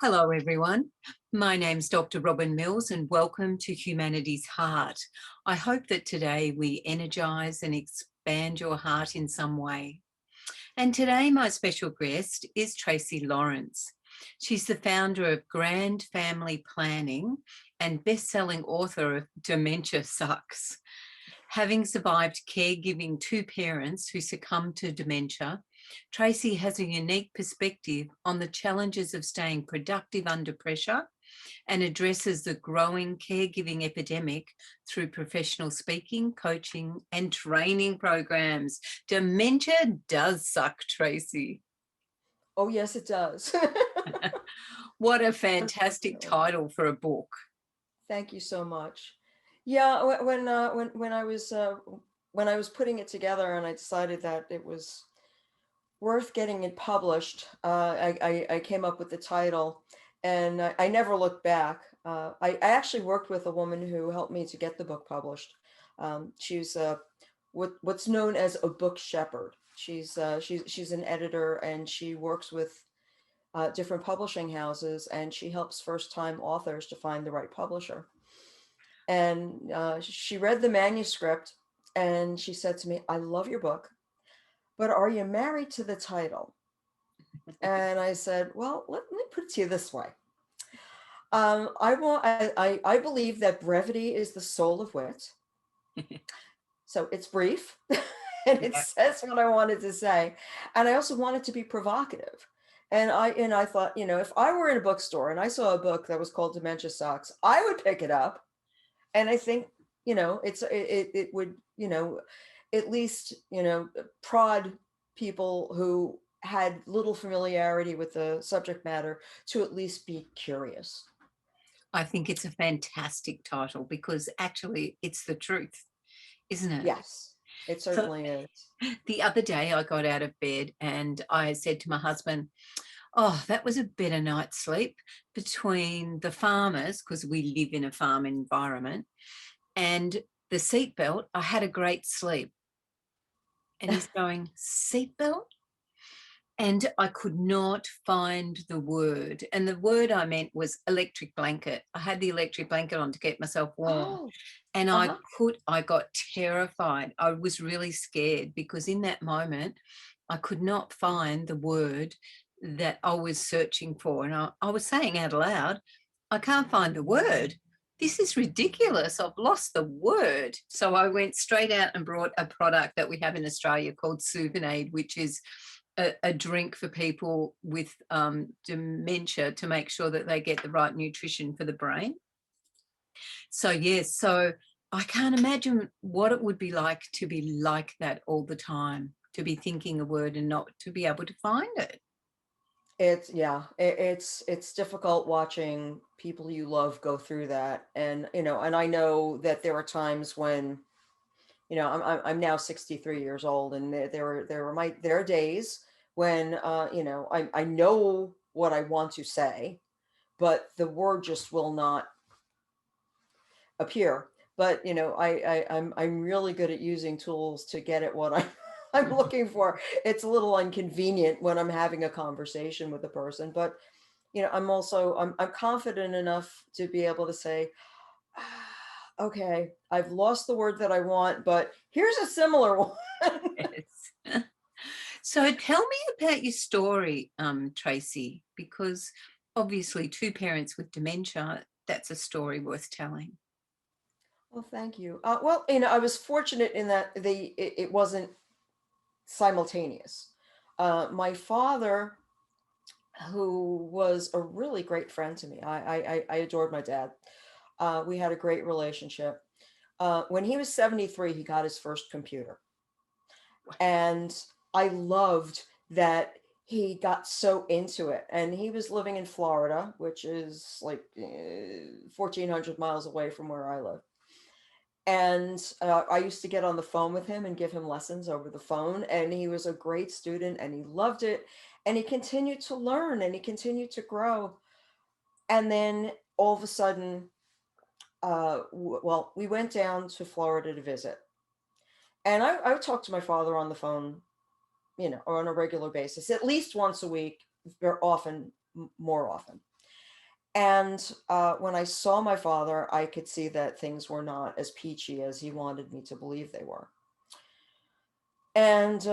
Hello, everyone. My name's Dr. Robyn Mills, and welcome to Humanity's Heart. I hope that today we energise and expand your heart in some way. And today, my special guest is Tracey Lawrence. She's the founder of Grand Family Planning and best-selling author of Dementia Sucks. Having survived caregiving two parents who succumbed to dementia, Tracey has a unique perspective on the challenges of staying productive under pressure and addresses the growing caregiving epidemic through professional speaking, coaching, and training programs. Dementia does suck, Tracey. Oh, yes, it does. What a fantastic Unfortunately. title for a book. Thank you so much. Yeah, when I was putting it together and I decided that it was worth getting it published, I came up with the title, and I never looked back. I actually worked with a woman who helped me to get the book published. She's what's known as a book shepherd. She's an editor, and she works with different publishing houses, and she helps first-time authors to find the right publisher. And she read the manuscript, and she said to me, "I love your book, but are you married to the title?" And I said, "Well, let me put it to you this way. I believe that brevity is the soul of wit. So it's brief and it Yeah. says what I wanted to say. And I also want it to be provocative. And I thought, if I were in a bookstore and I saw a book that was called Dementia Sucks, I would pick it up. And I think, it would, at least, prod people who had little familiarity with the subject matter to at least be curious. I think it's a fantastic title because actually it's the truth, isn't it? Yes, it So certainly is. the other day I got out of bed and I said to my husband, "Oh, that was a better night's sleep between the farmers," because we live in a farm environment, "and the seatbelt. I had a great sleep." And he's going, "Seatbelt?" And I could not find the word. And the word I meant was electric blanket. I had the electric blanket on to keep myself warm. Oh, And uh-huh. I got terrified. I was really scared because in that moment, I could not find the word that I was searching for. And I was saying out loud, "I can't find the word. This is ridiculous. I've lost the word." So I went straight out and brought a product that we have in Australia called Souvenade, which is a drink for people with dementia to make sure that they get the right nutrition for the brain. So, yes, so I can't imagine what it would be like to be like that all the time, to be thinking a word and not to be able to find it. It's difficult watching people you love go through that, and I know that there are times when, I'm now 63 years old, and there are days when, I know what I want to say, but the word just will not appear. But I'm really good at using tools to get at what I'm looking for. It's a little inconvenient when I'm having a conversation with a person, but I'm confident enough to be able to say, "Ah, okay, I've lost the word that I want, but here's a similar one." Yes. So tell me about your story, Tracey, because obviously two parents with dementia, that's a story worth telling. Well, thank you. Well, I was fortunate in that it wasn't simultaneous. My father, who was a really great friend to me, I adored my dad. We had a great relationship. When he was 73, he got his first computer. And I loved that he got so into it. And he was living in Florida, which is like 1,400 miles away from where I live. And I used to get on the phone with him and give him lessons over the phone. And he was a great student and he loved it. And he continued to learn and he continued to grow. And then all of a sudden, well, we went down to Florida to visit. And I would talk to my father on the phone, or on a regular basis, at least once a week, very often, more often. And when I saw my father, I could see that things were not as peachy as he wanted me to believe they were. And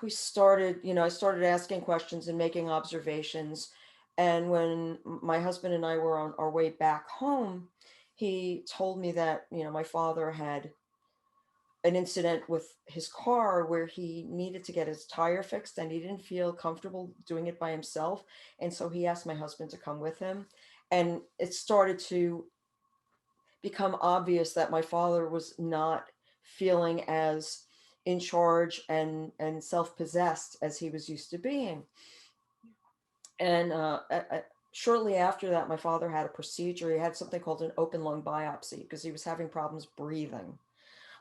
we started, I started asking questions and making observations. And when my husband and I were on our way back home, he told me that, my father had an incident with his car where he needed to get his tire fixed and he didn't feel comfortable doing it by himself. And so he asked my husband to come with him. And it started to become obvious that my father was not feeling as in charge and self-possessed as he was used to being. And shortly after that, my father had a procedure. He had something called an open lung biopsy because he was having problems breathing.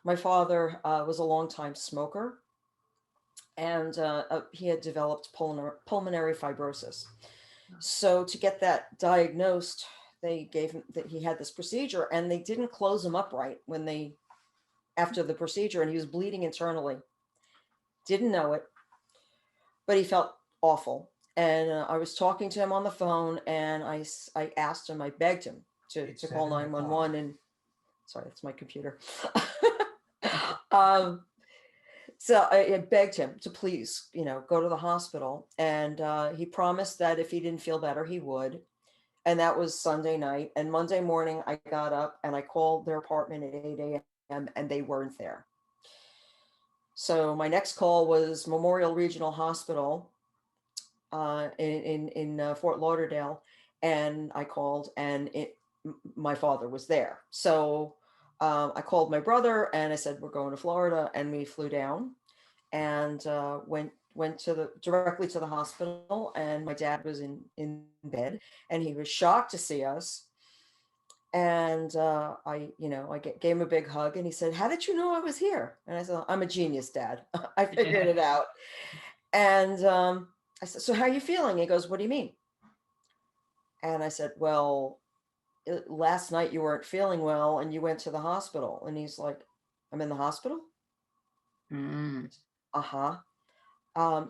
My father was a longtime smoker, and he had developed pulmonary fibrosis. So to get that diagnosed, they gave him that he had this procedure, and they didn't close him up right when they after the procedure, and he was bleeding internally. Didn't know it, but he felt awful. And I was talking to him on the phone, and I asked him, I begged him to call 911. And sorry, that's my computer. um, so I begged him to please, go to the hospital. And he promised that if he didn't feel better, he would. And that was Sunday night. And Monday morning, I got up and I called their apartment at 8 a.m. and they weren't there. So my next call was Memorial Regional Hospital in Fort Lauderdale, and I called, and my father was there. So I called my brother, and I said, "We're going to Florida," and we flew down, and went directly to the hospital, and my dad was in bed, and he was shocked to see us. And I gave him a big hug, and he said, "How did you know I was here?" And I said, "I'm a genius, Dad. I figured it out." And I said, "So how are you feeling?" He goes, "What do you mean?" And I said, "Well, last night you weren't feeling well, and you went to the hospital." And he's like, "I'm in the hospital?" Mm. Uh-huh.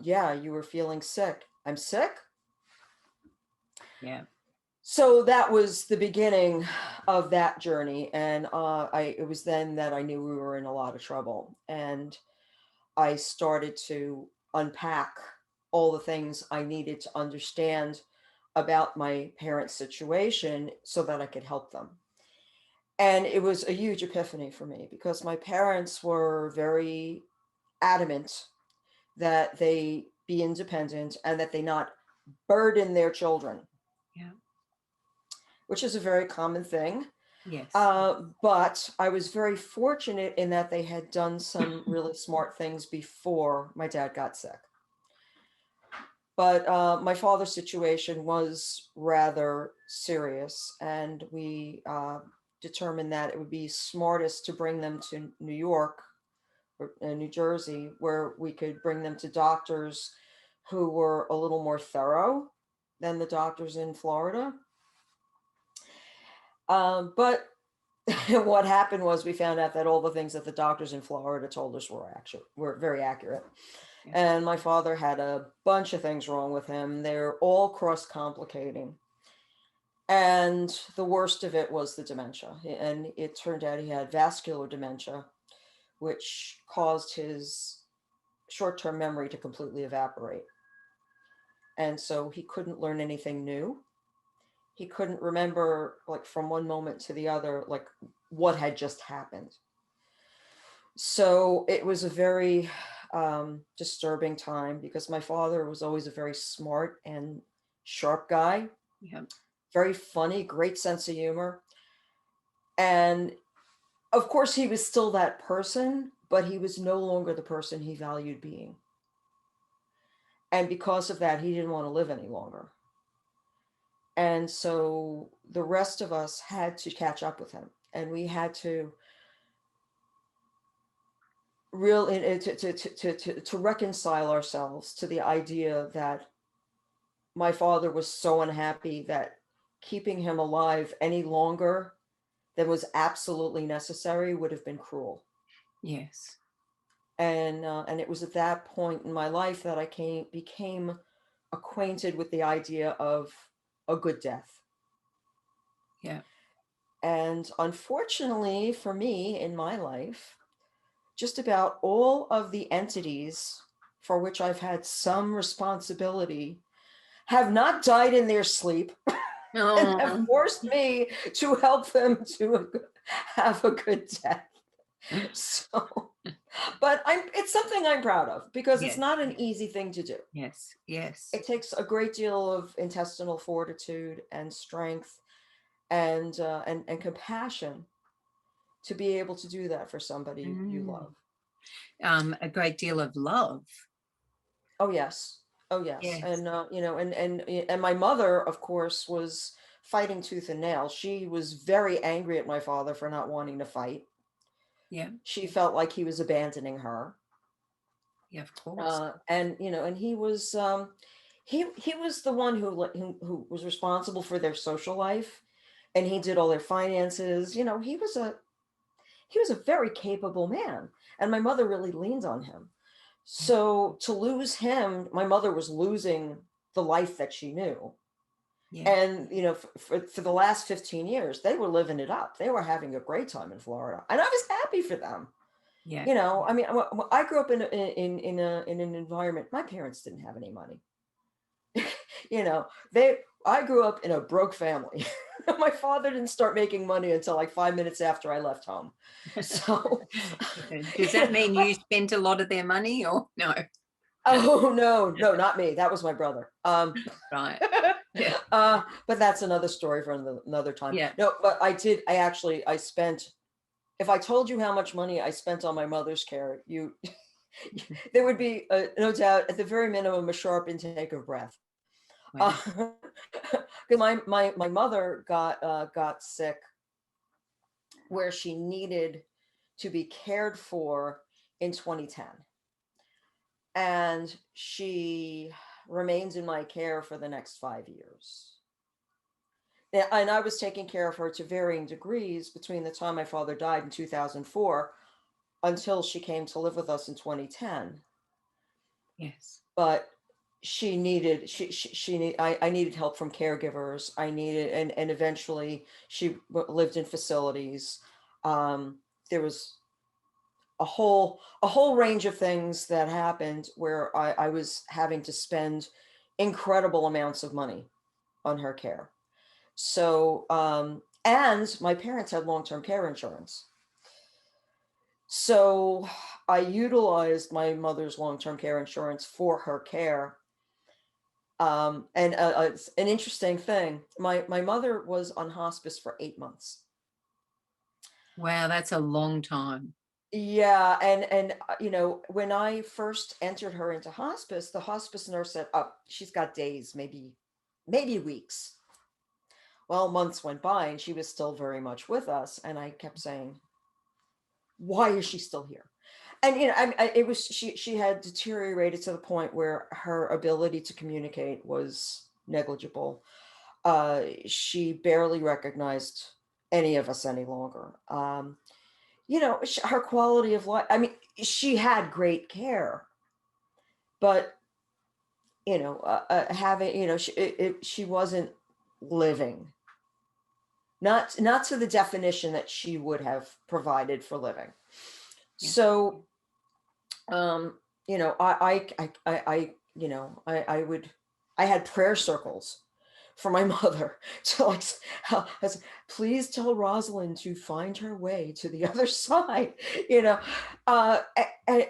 Yeah, you were feeling sick. I'm sick? Yeah. So that was the beginning of that journey. And it was then that I knew we were in a lot of trouble. And I started to unpack all the things I needed to understand about my parents' situation so that I could help them. And it was a huge epiphany for me because my parents were very adamant that they be independent and that they not burden their children, Yeah. which is a very common thing. Yes. But I was very fortunate in that they had done some really smart things before my dad got sick. But my father's situation was rather serious, and we determined that it would be smartest to bring them to New York or New Jersey, where we could bring them to doctors who were a little more thorough than the doctors in Florida. But what happened was we found out that all the things that the doctors in Florida told us were very accurate. Yeah. And my father had a bunch of things wrong with him. They're all cross-complicating. And the worst of it was the dementia. And it turned out he had vascular dementia, which caused his short-term memory to completely evaporate. And so he couldn't learn anything new. He couldn't remember, like, from one moment to the other, like, what had just happened. So it was a very disturbing time because my father was always a very smart and sharp guy, Yeah. very funny, great sense of humor. And of course, he was still that person, but he was no longer the person he valued being. And because of that, he didn't want to live any longer. And so the rest of us had to catch up with him, and we had to to reconcile ourselves to the idea that my father was so unhappy that keeping him alive any longer than was absolutely necessary would have been cruel. Yes. And it was at that point in my life that I became acquainted with the idea of a good death. Yeah. And unfortunately for me in my life, just about all of the entities for which I've had some responsibility have not died in their sleep and have Oh, forced me to help them to have a good death. So, but it's something I'm proud of because it's yes, not an easy thing to do. yes, yes. It takes a great deal of intestinal fortitude and strength and compassion to be able to do that for somebody you Mm. love. A great deal of love. Oh yes. Oh yes. Yes. And and my mother, of course, was fighting tooth and nail. She was very angry at my father for not wanting to fight. Yeah. She felt like he was abandoning her. Yeah, of course. And and he was the one who was responsible for their social life, and he did all their finances. He was a very capable man, and my mother really leaned on him. Yeah. So to lose him, my mother was losing the life that she knew. Yeah. And for the last 15 years, they were living it up. They were having a great time in Florida, and I was happy for them. Yeah. I mean, I grew up in an environment. My parents didn't have any money. They I grew up in a broke family. My father didn't start making money until like 5 minutes after I left home. So, Does that mean you spent a lot of their money or no? oh no, not me. That was my brother. Right. Yeah. But that's another story for another time. Yeah. No, but I spent. If I told you how much money I spent on my mother's care, there would be no doubt, at the very minimum, a sharp intake of breath. Wow. Uh, 'Cause my mother got sick where she needed to be cared for in 2010, and she remains in my care for the next 5 years. And I was taking care of her to varying degrees between the time my father died in 2004 until she came to live with us in 2010. Yes. But I needed help from caregivers. I needed, and eventually she lived in facilities. There was a whole range of things that happened where I was having to spend incredible amounts of money on her care. So, and my parents had long-term care insurance. So I utilized my mother's long-term care insurance for her care. And it's an interesting thing. My mother was on hospice for 8 months. Wow, that's a long time. Yeah, and when I first entered her into hospice, the hospice nurse said, "Oh, she's got days, maybe weeks." Well, months went by, and she was still very much with us, and I kept saying, "Why is she still here?" And it was she had deteriorated to the point where her ability to communicate was negligible. She barely recognized any of us any longer. Her quality of life. I mean, she had great care, but having she wasn't living, not to the definition that she would have provided for living. Yeah. So, I would, I had prayer circles for my mother to like, please tell Rosalind to find her way to the other side, uh, and,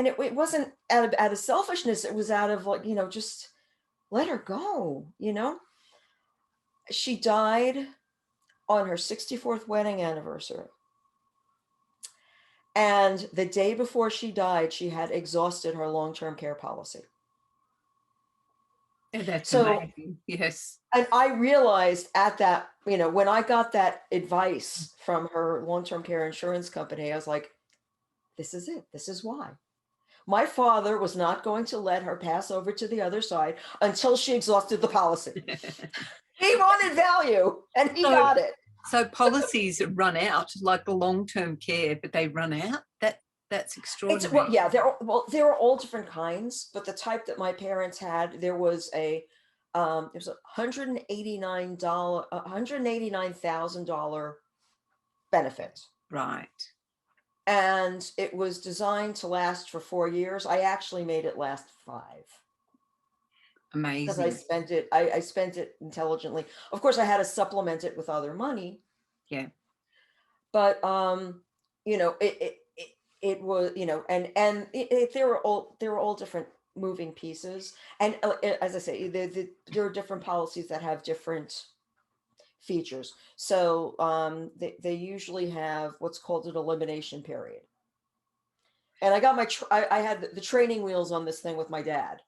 it wasn't out of selfishness. It was out of like, just let her go, She died on her 64th wedding anniversary. And the day before she died, she had exhausted her long-term care policy. Oh, that's So, amazing. Yes. and I realized at that, when I got that advice from her long-term care insurance company, I was like, this is it. This is why. My father was not going to let her pass over to the other side until she exhausted the policy. He wanted value and he So, got it. so policies run out, like the long-term care, but they run out. That's extraordinary. Yeah, there are all different kinds, but the type that my parents had, there was It was $189,000 benefit. Right. And it was designed to last for 4 years. I actually made it last 5 because Amazing. I spent it intelligently. Of course, I had to supplement it with other money, Yeah. but it was, there were all different moving pieces. And as I say, there are different policies that have different features. So they usually have what's called an elimination period. And I got I had the training wheels on this thing with my dad,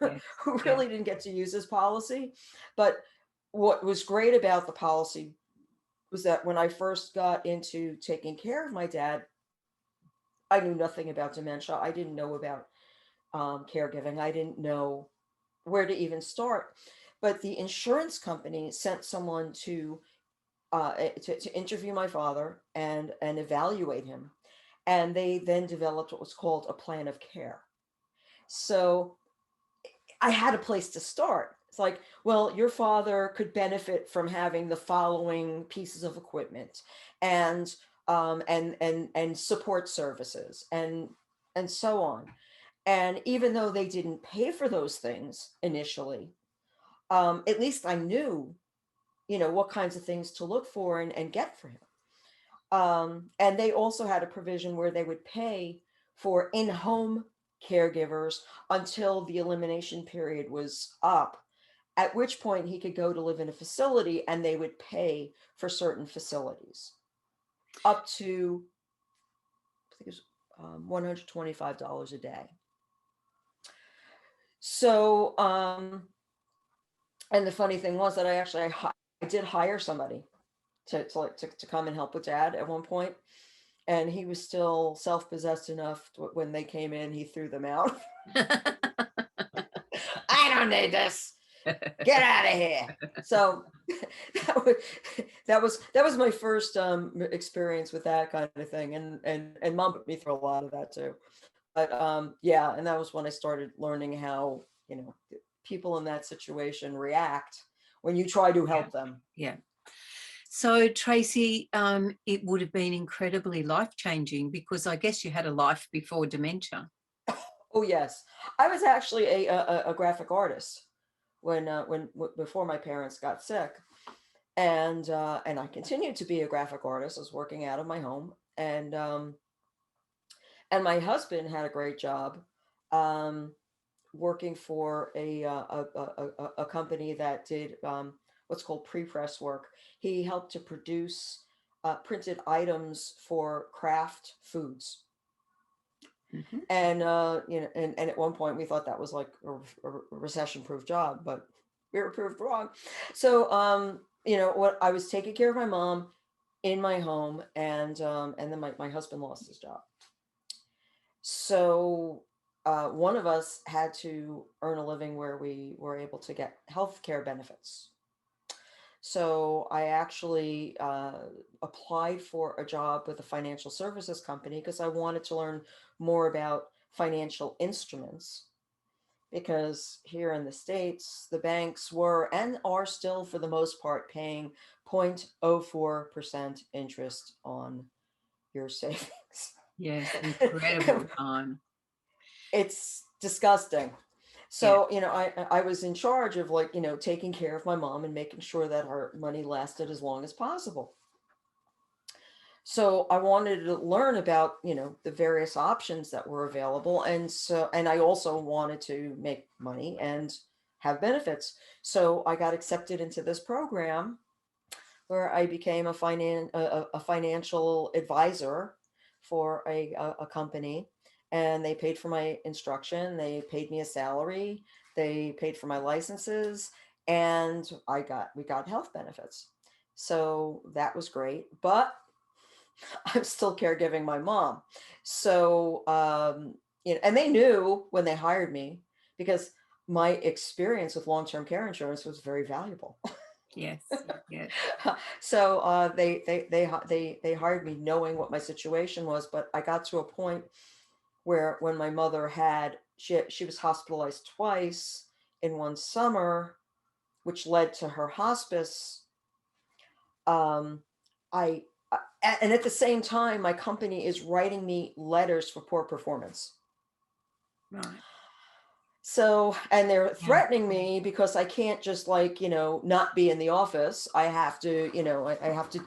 Yes. who Yeah. really didn't get to use his policy. But what was great about the policy was that when I first got into taking care of my dad, I knew nothing about dementia. I didn't know about caregiving. I didn't know where to even start. But the insurance company sent someone to interview my father and evaluate him. And they then developed what was called a plan of care. So I had a place to start. It's like, well, your father could benefit from having the following pieces of equipment and and support services and so on. And even though they didn't pay for those things initially, at least I knew, what kinds of things to look for and get for him. And they also had a provision where they would pay for in-home caregivers until the elimination period was up, at which point he could go to live in a facility and they would pay for certain facilities up to, I think it was $125 a day. So, and the funny thing was that I did hire somebody to come and help with dad at one point, and he was still self-possessed enough when they came in, he threw them out. I don't need this. Get out of here. So that was my first experience with that kind of thing, and mom put me through a lot of that too. But yeah, and that was when I started learning how people in that situation react when you try to Yeah. help them. Yeah. So, Tracey, it would have been incredibly life-changing because I guess you had a life before dementia. Oh yes, I was actually a graphic artist before my parents got sick, and I continued to be a graphic artist. I was working out of my home, and my husband had a great job, um, working for a company that did what's called pre-press work. He helped to produce printed items for craft foods. Mhm. And and at one point we thought that was like a recession-proof job, but we were proved wrong. So what I was taking care of my mom in my home, and then my husband lost his job. So one of us had to earn a living where we were able to get health care benefits. So I actually applied for a job with a financial services company because I wanted to learn more about financial instruments. Because here in the States, the banks were and are still, for the most part, paying 0.04% interest on your savings. Yes, incredible time. It's disgusting. Yeah. So, I was in charge of, like, taking care of my mom and making sure that her money lasted as long as possible. So I wanted to learn about, the various options that were available. And I also wanted to make money and have benefits. So I got accepted into this program where I became a financial advisor for a company, and they paid for my instruction. They paid me a salary. They paid for my licenses, and we got health benefits. So that was great, but I'm still caregiving my mom. So, and they knew when they hired me because my experience with long-term care insurance was very valuable. Yes. Yes. So they hired me knowing what my situation was, but I got to a point when my mother she was hospitalized twice in one summer, which led to her hospice. um, I and at the same time, my company is writing me letters for poor performance. Right. So, and they're Yeah. threatening me because I can't just like, not be in the office. I have to, I have to,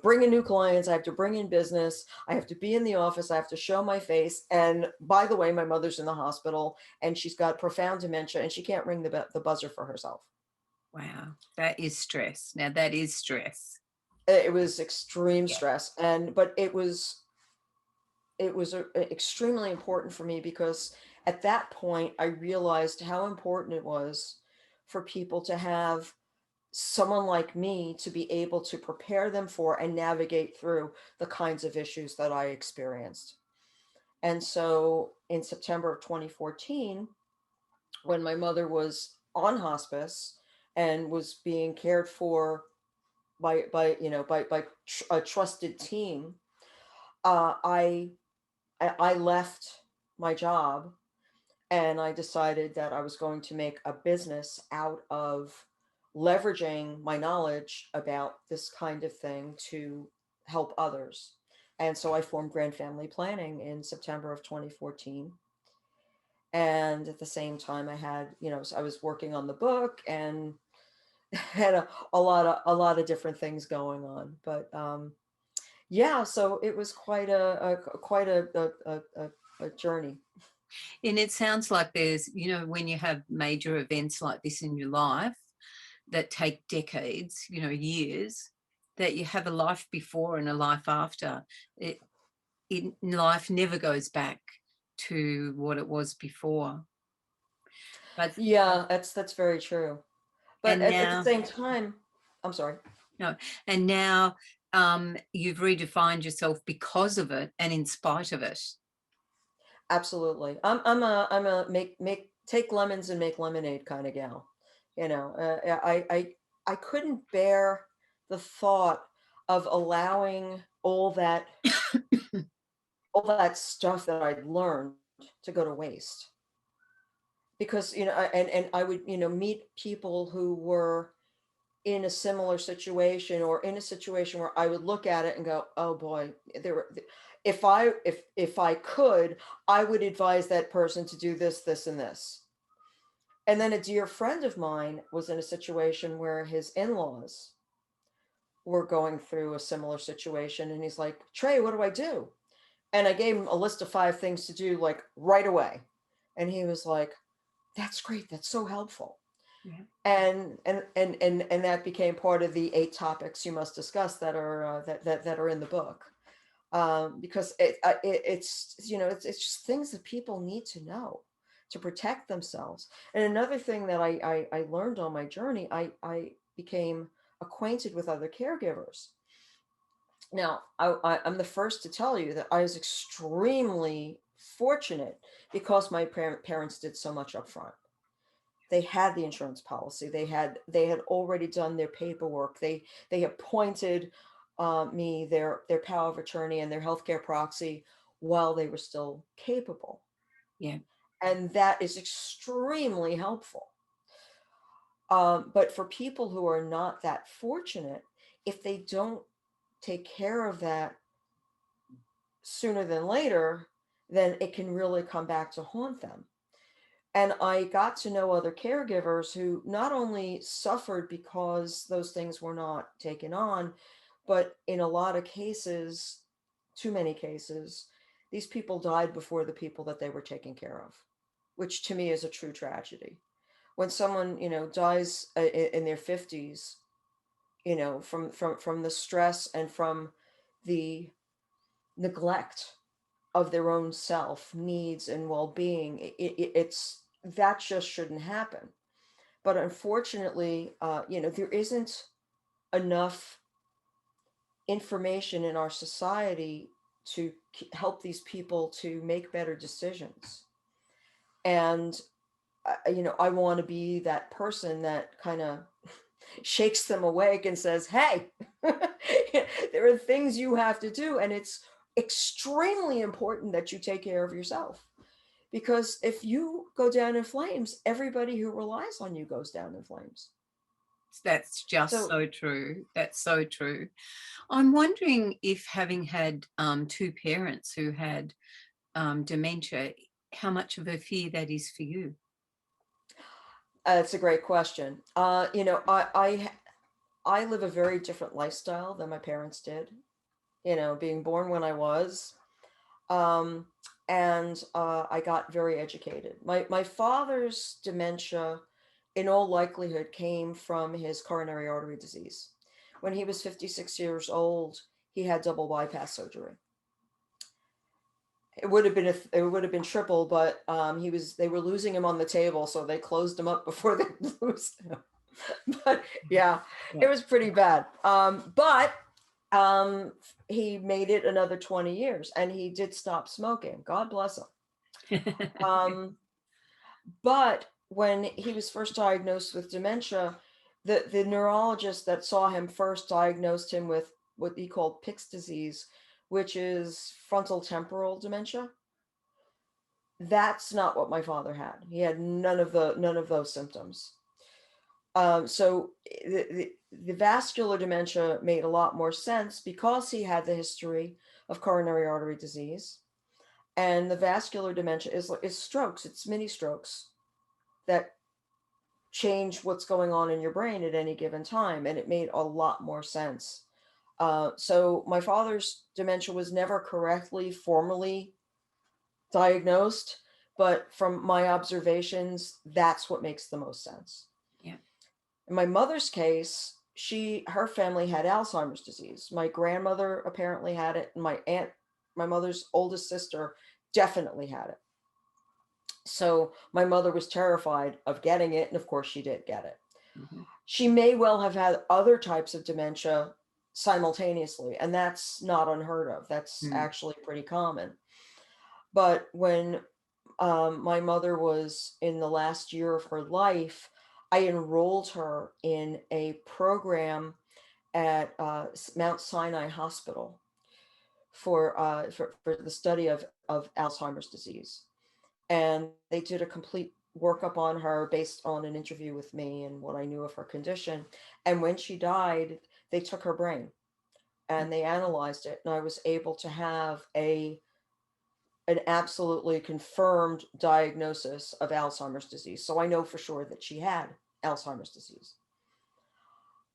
bring in new clients. I have to bring in business. I have to be in the office. I have to show my face. And by the way, my mother's in the hospital and she's got profound dementia and she can't ring the buzzer for herself. Wow. That is stress. Now that is stress. It was extreme Yeah. stress. But it was extremely important for me because at that point I realized how important it was for people to have someone like me to be able to prepare them for and navigate through the kinds of issues that I experienced. And so in September of 2014, when my mother was on hospice and was being cared for by a trusted team, uh, I I left my job and I decided that I was going to make a business out of leveraging my knowledge about this kind of thing to help others. And so I formed Grand Family Planning in September of 2014. And at the same time, I had, so I was working on the book and had a lot of different things going on. But yeah, so it was quite a journey. And it sounds like there's, when you have major events like this in your life that take decades, years, that you have a life before and a life after. Life never goes back to what it was before. But Yeah, that's very true. But and at the now, same time, I'm sorry. no, and now you've redefined yourself because of it and in spite of it. Absolutely. I'm a make take lemons and make lemonade kind of gal. I couldn't bear the thought of allowing all that stuff that I'd learned to go to waste. Because and I would meet people who were in a similar situation or in a situation where I would look at it and go, "Oh boy, there were if I could, I would advise that person to do this, this, and this." And then a dear friend of mine was in a situation where his in-laws were going through a similar situation, and he's like, "Trey, what do I do?" And I gave him a list of 5 things to do, like right away, and he was like, "That's great. That's so helpful." Yeah. And that became part of the 8 topics you must discuss that are that are in the book, because it's just things that people need to know to protect themselves. And another thing that I learned on my journey, I became acquainted with other caregivers. Now I'm the first to tell you that I was extremely fortunate because my parents did so much up front. They had the insurance policy. They had already done their paperwork. They appointed me their power of attorney and their healthcare proxy while they were still capable, Yeah. and that is extremely helpful. But for people who are not that fortunate, if they don't take care of that sooner than later, then it can really come back to haunt them. And I got to know other caregivers who not only suffered because those things were not taken on, but in a lot of cases, too many cases, these people died before the people that they were taking care of, which to me is a true tragedy. When someone, dies in their 50s, from the stress and from the neglect of their own self needs and well-being, it's that just shouldn't happen. But unfortunately, there isn't enough information in our society to help these people to make better decisions. And I want to be that person that kind of shakes them awake and says, "Hey, there are things you have to do, and it's extremely important that you take care of yourself." Because if you go down in flames, everybody who relies on you goes down in flames. That's just So so true. That's so true. I'm wondering if, having had two parents who had dementia, how much of a fear that is for you. that's a great question. I live a very different lifestyle than my parents did. Being born when I was, um, and I got very educated. My father's dementia, in all likelihood, came from his coronary artery disease. When he was 56 years old, he had double bypass surgery. It would have been triple, but they were losing him on the table, so they closed him up before they lost him. But yeah, Yeah. it was pretty bad. But um, he made it another 20 years, and he did stop smoking. God bless him. Um, but when he was first diagnosed with dementia, the neurologist that saw him first diagnosed him with what he called Pick's disease, which is frontal temporal dementia. That's not what my father had. He had none of those symptoms. So the vascular dementia made a lot more sense because he had the history of coronary artery disease, and the vascular dementia is strokes. It's mini strokes that change what's going on in your brain at any given time, and it made a lot more sense. So my father's dementia was never correctly formally diagnosed, but from my observations, that's what makes the most sense. Yeah. In my mother's case, her family had Alzheimer's disease. My grandmother apparently had it, and my mother's oldest sister, definitely had it. So my mother was terrified of getting it, and of course she did get it. Mhm. She may well have had other types of dementia simultaneously, and that's not unheard of. That's Mm. actually pretty common. But when my mother was in the last year of her life, I enrolled her in a program at Mount Sinai Hospital for the study of Alzheimer's disease. And they did a complete workup on her based on an interview with me and what I knew of her condition. And when she died, they took her brain and they analyzed it. And I was able to have an absolutely confirmed diagnosis of Alzheimer's disease. So I know for sure that she had Alzheimer's disease.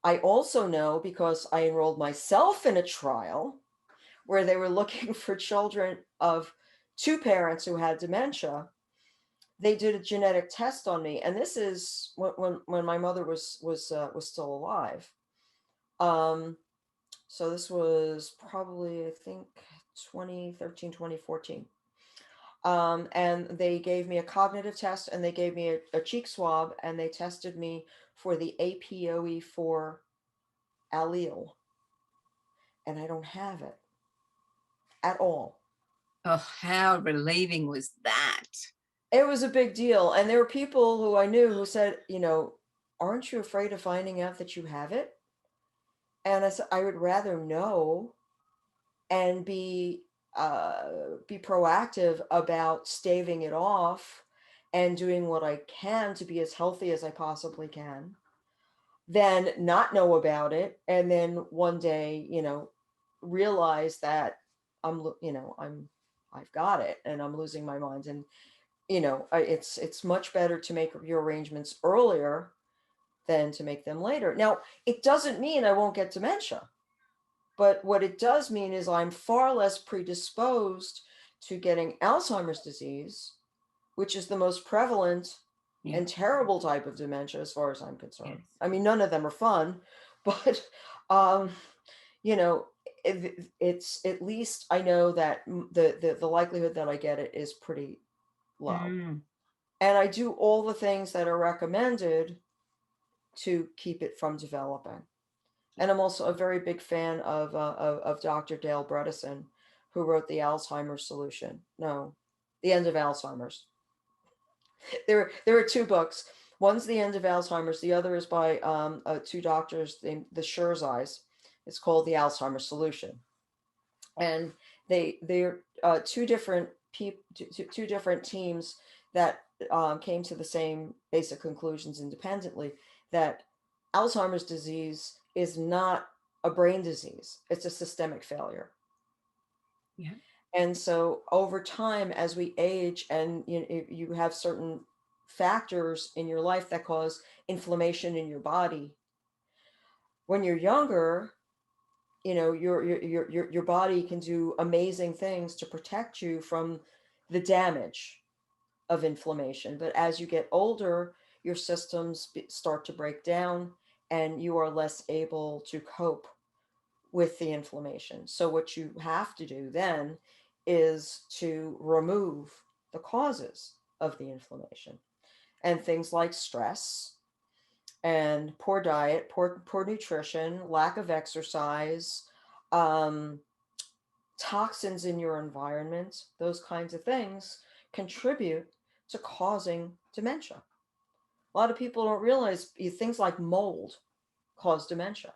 I also know because I enrolled myself in a trial where they were looking for children of two parents who had dementia. They did a genetic test on me, and this is when my mother was still alive. Um, so this was probably, I think, 2013, 2014. And they gave me a cognitive test, and they gave me a cheek swab, and they tested me for the APOE4 allele, and I don't have it at all. Oh, how relieving was that? It was a big deal, and there were people who I knew who said, aren't you afraid of finding out that you have it? And I said, I would rather know and be proactive about staving it off and doing what I can to be as healthy as I possibly can, than not know about it and then one day, realize that I've got it and I'm losing my mind. And it's much better to make your arrangements earlier than to make them later. Now, it doesn't mean I won't get dementia. But what it does mean is I'm far less predisposed to getting Alzheimer's disease, which is the most prevalent Yeah. and terrible type of dementia as far as I'm Yes. concerned. I mean, none of them are fun, but um, you know, it's at least I know that the likelihood that I get it is pretty low. Mm. And I do all the things that are recommended to keep it from developing. And I'm also a very big fan of Dr. Dale Bredesen, who wrote the Alzheimer's Solution. No, The End of Alzheimer's. There are two books. One's The End of Alzheimer's. The other is by two doctors named the Sherzais. It's called The Alzheimer's Solution. And they're two different teams that came to the same basic conclusions independently, that Alzheimer's disease is not a brain disease, it's a systemic failure. Yeah. And so over time, as we age and you have certain factors in your life that cause inflammation in your body, when you're younger, your body can do amazing things to protect you from the damage of inflammation. But as you get older, your systems start to break down and you are less able to cope with the inflammation. So what you have to do then is to remove the causes of the inflammation, and things like stress and poor diet, poor nutrition, lack of exercise, um, toxins in your environment, those kinds of things contribute to causing dementia. A lot of people don't realize things like mold cause dementia.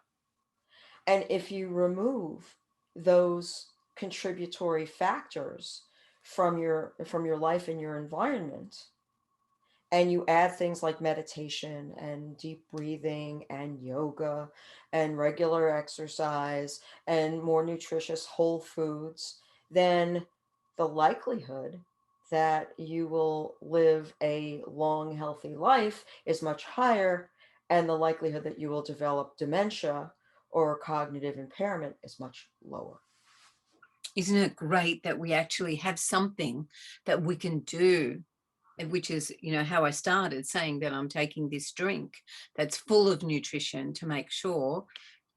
And if you remove those contributory factors from your life and your environment, and you add things like meditation and deep breathing and yoga and regular exercise and more nutritious whole foods, then the likelihood that you will live a long, healthy life is much higher, and the likelihood that you will develop dementia or cognitive impairment is much lower. Isn't it great that we actually have something that we can do, which is, how I started saying that I'm taking this drink that's full of nutrition to make sure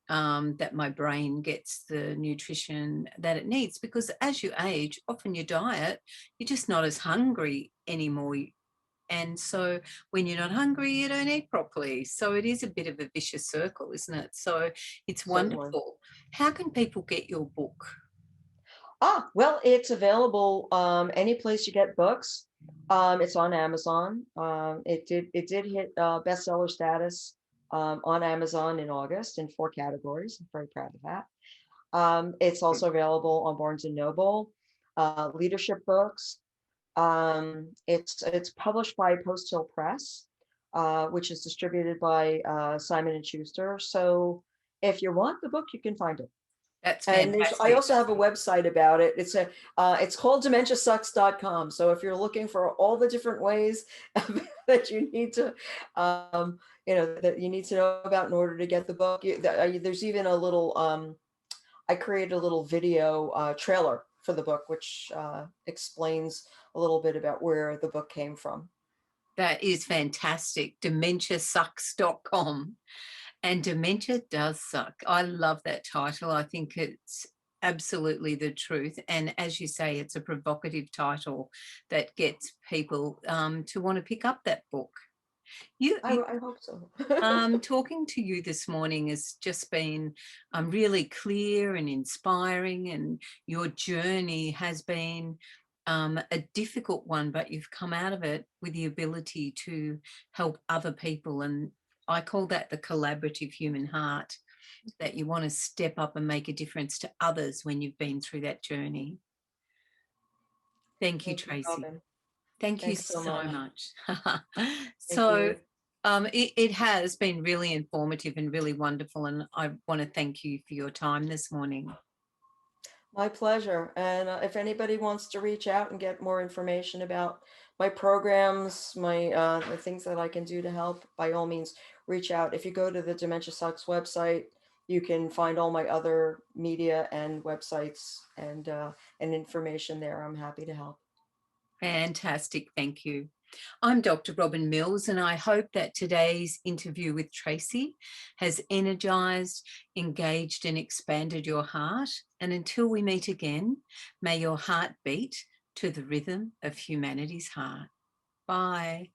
that my brain gets the nutrition that it needs. Because as you age, often your diet, you're just not as hungry anymore. And so when you're not hungry, you don't eat properly. So it is a bit of a vicious circle, isn't it? So it's Certainly. wonderful. How can people get your book? Well, it's available any place you get books. It's on Amazon. It did hit bestseller status on Amazon in August in 4 categories. I'm very proud of that. It's also available on Barnes and Noble, leadership books. It's published by Post Hill Press, which is distributed by Simon and Schuster. So if you want the book, you can find it. That's And I fantastic. also have a website about it. It's called dementiasucks.com. So if you're looking for all the different ways that you need to, that you need to know about in order to get the book, there's even a little, I created a little video trailer for the book, which explains a little bit about where the book came from. That is fantastic. Dementiasucks.com. And dementia does suck. I love that title. I think it's absolutely the truth. And as you say, it's a provocative title that gets people to want to pick up that book. I hope so. Talking to you this morning has just been really clear and inspiring, and your journey has been a difficult one, but you've come out of it with the ability to help other people. And I call that the collaborative human heart, that you want to step up and make a difference to others when you've been through that journey. Thank you, Thank you, Tracey. Robyn. Thank you Thanks so so much. much. Thank So you. it has been really informative and really wonderful, and I want to thank you for your time this morning. My pleasure. And if anybody wants to reach out and get more information about my programs, the things that I can do to help, by all means, reach out. If you go to the Dementia Sucks website, you can find all my other media and websites and information there. I'm happy to help. Fantastic. Thank you. I'm Dr. Robyn Mills, and I hope that today's interview with Tracey has energized, engaged, and expanded your heart. And until we meet again, may your heart beat to the rhythm of humanity's heart. Bye.